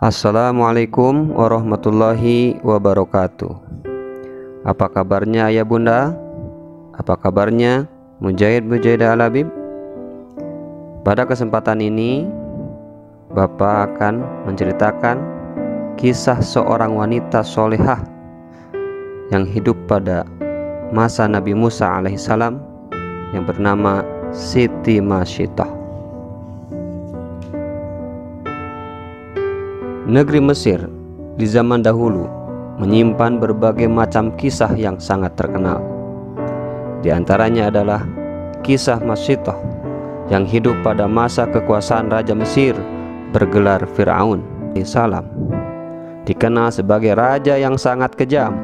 Assalamualaikum warahmatullahi wabarakatuh. Apa kabarnya ayah bunda? Apa kabarnya Mujahid-Mujahidah Al-Habib? Pada kesempatan ini Bapak akan menceritakan kisah seorang wanita solehah yang hidup pada masa Nabi Musa alaihissalam yang bernama Siti Masyittah. Negeri Mesir di zaman dahulu menyimpan berbagai macam kisah yang sangat terkenal. Di antaranya adalah kisah Masyittah yang hidup pada masa kekuasaan Raja Mesir bergelar Fir'aun alaihissalam. Dikenal sebagai raja yang sangat kejam.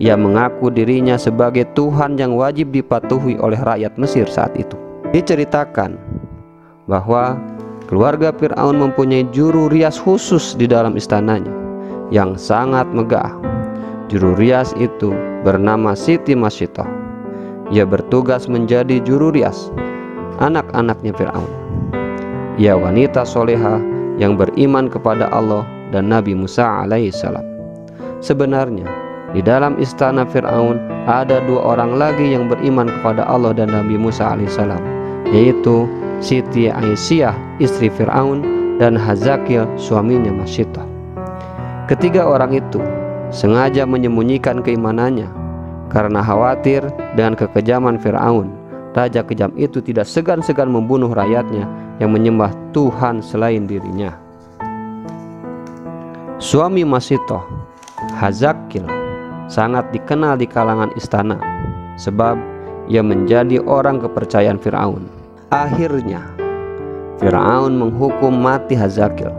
Ia mengaku dirinya sebagai Tuhan yang wajib dipatuhi oleh rakyat Mesir saat itu. Diceritakan bahwa keluarga Fir'aun mempunyai juru rias khusus di dalam istananya yang sangat megah. Juru rias itu bernama Siti Masyittah. Ia bertugas menjadi juru rias anak-anaknya Fir'aun. Ia wanita soleha yang beriman kepada Allah dan Nabi Musa alaihissalam. Sebenarnya di dalam istana Fir'aun ada dua orang lagi yang beriman kepada Allah dan Nabi Musa alaihissalam, yaitu Siti Aisyah istri Fir'aun dan Hazakil suaminya Masyittah. Ketiga orang itu sengaja menyembunyikan keimanannya karena khawatir dengan kekejaman Fir'aun. Raja kejam itu tidak segan-segan membunuh rakyatnya yang menyembah Tuhan selain dirinya. Suami Masyittah, Hazakil, sangat dikenal di kalangan istana sebab ia menjadi orang kepercayaan Fir'aun. Akhirnya Fir'aun menghukum mati Hazakil.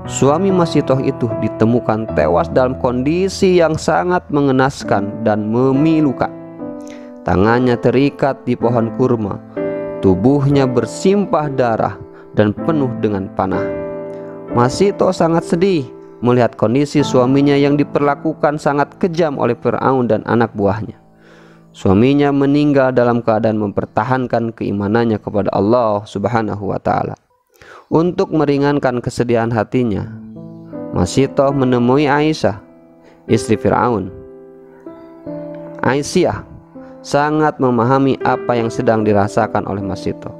Suami Masyittah itu ditemukan tewas dalam kondisi yang sangat mengenaskan dan memilukan. Tangannya terikat di pohon kurma, tubuhnya bersimpah darah dan penuh dengan panah. Masyittah sangat sedih melihat kondisi suaminya yang diperlakukan sangat kejam oleh Fir'aun dan anak buahnya. Suaminya meninggal dalam keadaan mempertahankan keimanannya kepada Allah Subhanahu wa Ta'ala. Untuk meringankan kesedihan hatinya, Masyittah menemui Aisyah, istri Fir'aun. Aisyah sangat memahami apa yang sedang dirasakan oleh Masyittah.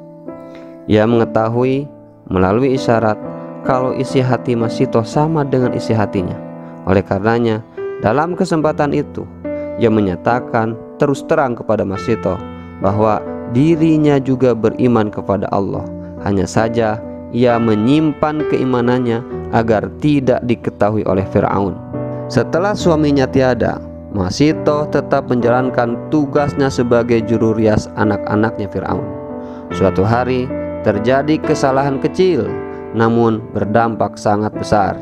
Ia mengetahui melalui isyarat kalau isi hati Masyittah sama dengan isi hatinya. Oleh karenanya, dalam kesempatan itu ia menyatakan terus terang kepada Masyittah bahwa dirinya juga beriman kepada Allah. Hanya saja ia menyimpan keimanannya agar tidak diketahui oleh Fir'aun. Setelah suaminya tiada, Masyittah tetap menjalankan tugasnya sebagai juru rias anak-anaknya Fir'aun. Suatu hari terjadi kesalahan kecil namun berdampak sangat besar.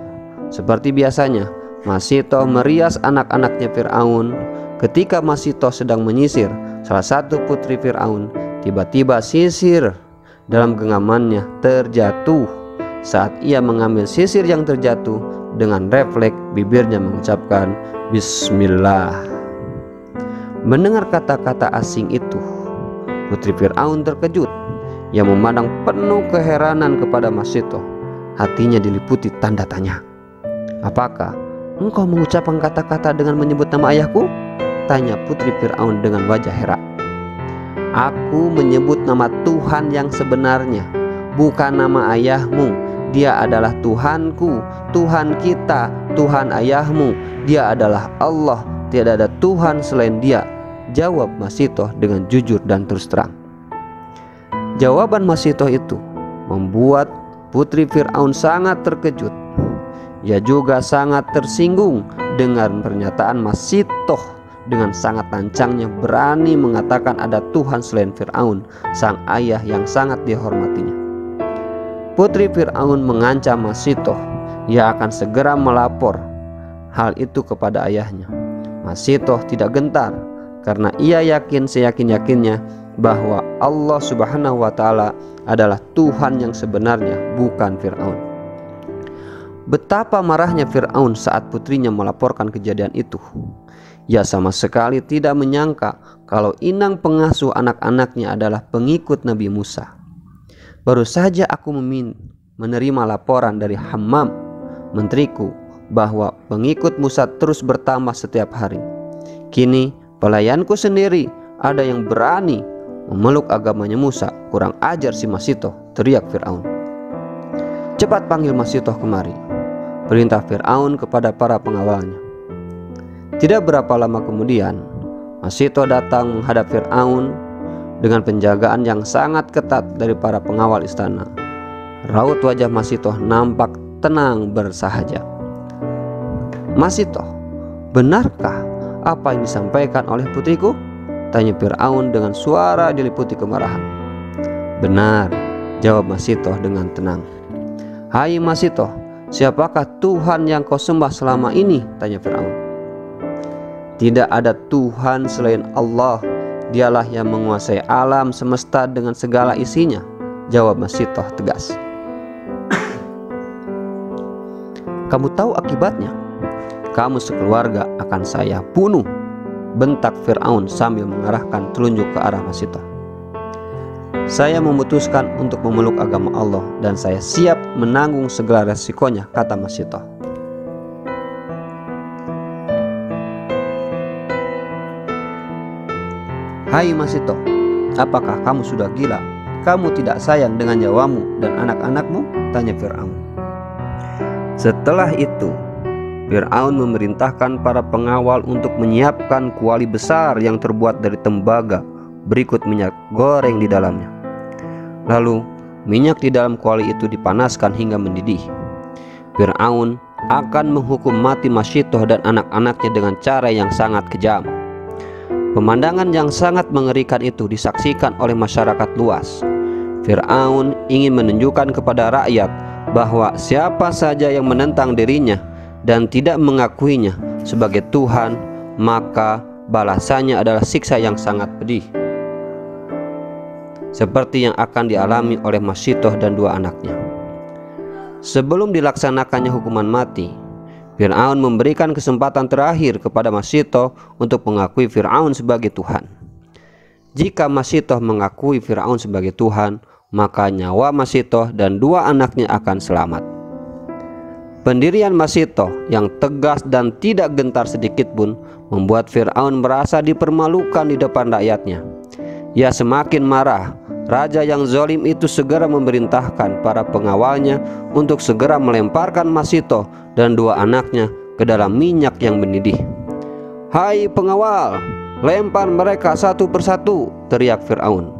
Seperti biasanya, Masyittah merias anak-anaknya Fir'aun. Ketika Masyittah sedang menyisir salah satu putri Fir'aun, tiba-tiba sisir dalam genggamannya terjatuh. Saat ia mengambil sisir yang terjatuh, dengan refleks bibirnya mengucapkan Bismillah. Mendengar kata-kata asing itu, putri Fir'aun terkejut. Ia memandang penuh keheranan kepada Masyittah. Hatinya diliputi tanda tanya. Apakah engkau mengucapkan kata-kata dengan menyebut nama ayahku? Tanya putri Fir'aun dengan wajah heran. Aku menyebut nama Tuhan yang sebenarnya, bukan nama ayahmu. Dia adalah Tuhanku, Tuhan kita, Tuhan ayahmu. Dia adalah Allah, tidak ada Tuhan selain Dia, jawab Masyittah dengan jujur dan terus terang. Jawaban Masyittah itu membuat putri Fir'aun sangat terkejut. Ia juga sangat tersinggung dengan pernyataan Masyittah. Dengan sangat lancangnya berani mengatakan ada Tuhan selain Fir'aun, sang ayah yang sangat dihormatinya. Putri Fir'aun mengancam Masyittah, ia akan segera melapor hal itu kepada ayahnya. Masyittah tidak gentar karena ia yakin seyakin-yakinnya bahwa Allah Subhanahu wa Ta'ala adalah Tuhan yang sebenarnya, bukan Fir'aun. Betapa marahnya Fir'aun saat putrinya melaporkan kejadian itu. Ia sama sekali tidak menyangka kalau inang pengasuh anak-anaknya adalah pengikut Nabi Musa. Baru saja aku menerima laporan dari Hammam, menteriku, bahwa pengikut Musa terus bertambah setiap hari. Kini pelayanku sendiri ada yang berani memeluk agamanya Musa. Kurang ajar si Masitoh, teriak Fir'aun. Cepat panggil Masitoh kemari, perintah Fir'aun kepada para pengawalnya. Tidak berapa lama kemudian, Masitoh datang menghadap Fir'aun dengan penjagaan yang sangat ketat dari para pengawal istana. Raut wajah Masitoh nampak tenang bersahaja. Masitoh, benarkah apa yang disampaikan oleh putriku? Tanya Fir'aun dengan suara diliputi kemarahan. Benar, jawab Masitoh dengan tenang. Hai Masitoh, siapakah Tuhan yang kau sembah selama ini? Tanya Fir'aun. Tidak ada Tuhan selain Allah. Dialah yang menguasai alam semesta dengan segala isinya, jawab Masitoh tegas. Kamu tahu akibatnya? Kamu sekeluarga akan saya bunuh, bentak Fir'aun sambil mengarahkan telunjuk ke arah Masitoh. Saya memutuskan untuk memeluk agama Allah dan saya siap menanggung segala resikonya, kata Masitoh. Hai Masitoh, apakah kamu sudah gila? Kamu tidak sayang dengan nyawamu dan anak-anakmu? Tanya Fir'aun. Setelah itu, Fir'aun memerintahkan para pengawal untuk menyiapkan kuali besar yang terbuat dari tembaga, berikut minyak goreng di dalamnya. Lalu minyak di dalam kuali itu dipanaskan hingga mendidih. Fir'aun akan menghukum mati Masitoh dan anak-anaknya dengan cara yang sangat kejam. Pemandangan yang sangat mengerikan itu disaksikan oleh masyarakat luas. Fir'aun ingin menunjukkan kepada rakyat bahwa siapa saja yang menentang dirinya dan tidak mengakuinya sebagai Tuhan, maka balasannya adalah siksa yang sangat pedih, seperti yang akan dialami oleh Masitoh dan dua anaknya. Sebelum dilaksanakannya hukuman mati, Fir'aun memberikan kesempatan terakhir kepada Masitoh untuk mengakui Fir'aun sebagai Tuhan. Jika Masitoh mengakui Fir'aun sebagai Tuhan, maka nyawa Masitoh dan dua anaknya akan selamat. Pendirian Masitoh yang tegas dan tidak gentar sedikit pun membuat Fir'aun merasa dipermalukan di depan rakyatnya. Ia semakin marah. Raja yang zalim itu segera memerintahkan para pengawalnya untuk segera melemparkan Masitoh dan dua anaknya ke dalam minyak yang mendidih. Hai pengawal, lempar mereka satu persatu, teriak Fir'aun.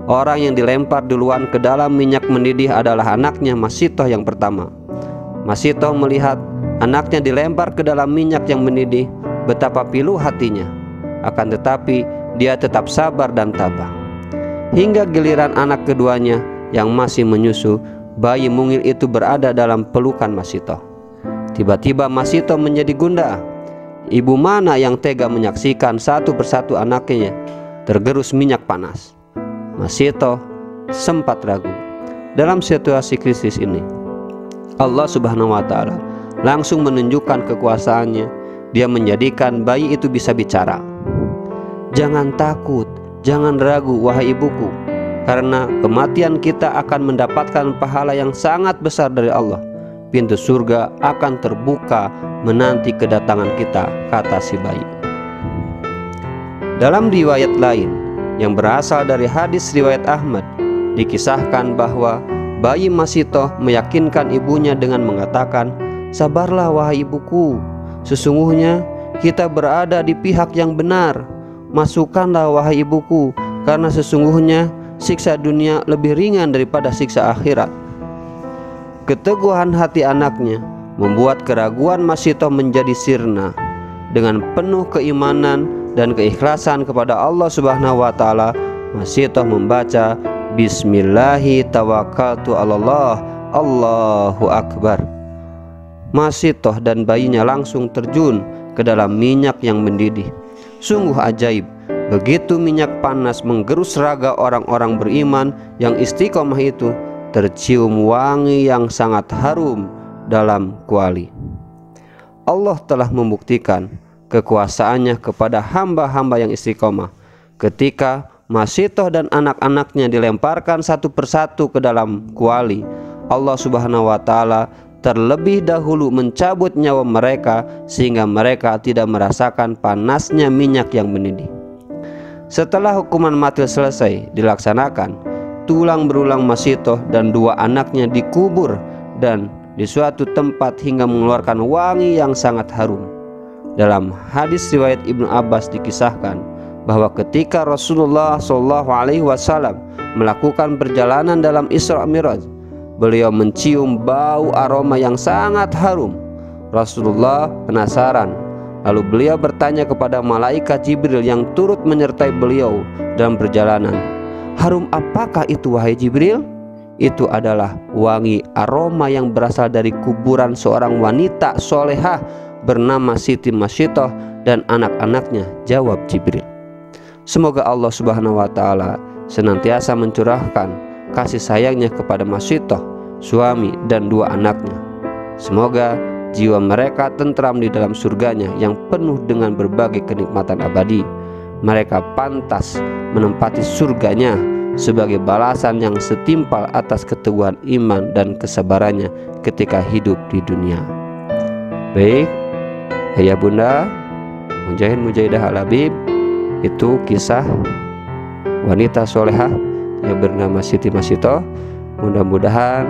Orang yang dilempar duluan ke dalam minyak mendidih adalah anaknya Masitoh yang pertama. Masitoh melihat anaknya dilempar ke dalam minyak yang mendidih, betapa pilu hatinya. Akan tetapi dia tetap sabar dan tabah. Hingga giliran anak keduanya yang masih menyusu, bayi mungil itu berada dalam pelukan Masitoh. Tiba-tiba Masitoh menjadi gundah. Ibu mana yang tega menyaksikan satu persatu anaknya tergerus minyak panas? Masitoh sempat ragu. Dalam situasi krisis ini, Allah Subhanahu wa Ta'ala langsung menunjukkan kekuasaannya. Dia menjadikan bayi itu bisa bicara. Jangan takut, jangan ragu wahai ibuku, karena kematian kita akan mendapatkan pahala yang sangat besar dari Allah. Pintu surga akan terbuka menanti kedatangan kita, kata si bayi. Dalam riwayat lain yang berasal dari hadis riwayat Ahmad, dikisahkan bahwa bayi Masitoh meyakinkan ibunya dengan mengatakan, sabarlah wahai ibuku, sesungguhnya kita berada di pihak yang benar. Masukkanlah wahai ibuku, karena sesungguhnya siksa dunia lebih ringan daripada siksa akhirat. Keteguhan hati anaknya membuat keraguan Masitoh menjadi sirna. Dengan penuh keimanan dan keikhlasan kepada Allah Subhanahu wa Ta'ala, Masitoh membaca Bismillahi tawakkaltu 'alallah, Allahu akbar. Masitoh dan bayinya langsung terjun ke dalam minyak yang mendidih. Sungguh ajaib, begitu minyak panas menggerus raga orang-orang beriman yang istiqomah itu, tercium wangi yang sangat harum dalam kuali. Allah telah membuktikan kekuasaannya kepada hamba-hamba yang istiqomah. Ketika Masitoh dan anak-anaknya dilemparkan satu persatu ke dalam kuali, Allah Subhanahu wa Ta'ala terlebih dahulu mencabut nyawa mereka sehingga mereka tidak merasakan panasnya minyak yang mendidih. Setelah hukuman mati selesai dilaksanakan, tulang berulang Masitoh dan dua anaknya dikubur dan di suatu tempat hingga mengeluarkan wangi yang sangat harum. Dalam hadis riwayat Ibnu Abbas dikisahkan bahwa ketika Rasulullah SAW melakukan perjalanan dalam Isra Miraj, beliau mencium bau aroma yang sangat harum. Rasulullah penasaran, lalu beliau bertanya kepada malaikat Jibril yang turut menyertai beliau dalam perjalanan, "Harum apakah itu wahai Jibril?" "Itu adalah wangi aroma yang berasal dari kuburan seorang wanita solehah bernama Siti Masitoh dan anak-anaknya," jawab Jibril. Semoga Allah Subhanahu wa Ta'ala senantiasa mencurahkan kasih sayangnya kepada Masitoh, suami dan dua anaknya. Semoga jiwa mereka tentram di dalam surganya yang penuh dengan berbagai kenikmatan abadi. Mereka pantas menempati surganya sebagai balasan yang setimpal atas keteguhan iman dan kesabarannya ketika hidup di dunia. Baik, ayah bunda, mujahid mujahidah al-habib, itu kisah wanita solehah yang bernama Siti Masitoh. Mudah-mudahan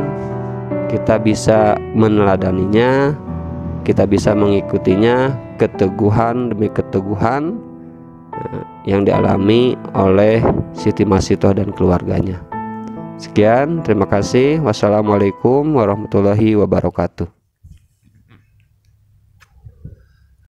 kita bisa meneladaninya, kita bisa mengikutinya, keteguhan demi keteguhan yang dialami oleh Siti Masitoh dan keluarganya. Sekian, terima kasih. Wassalamualaikum warahmatullahi wabarakatuh.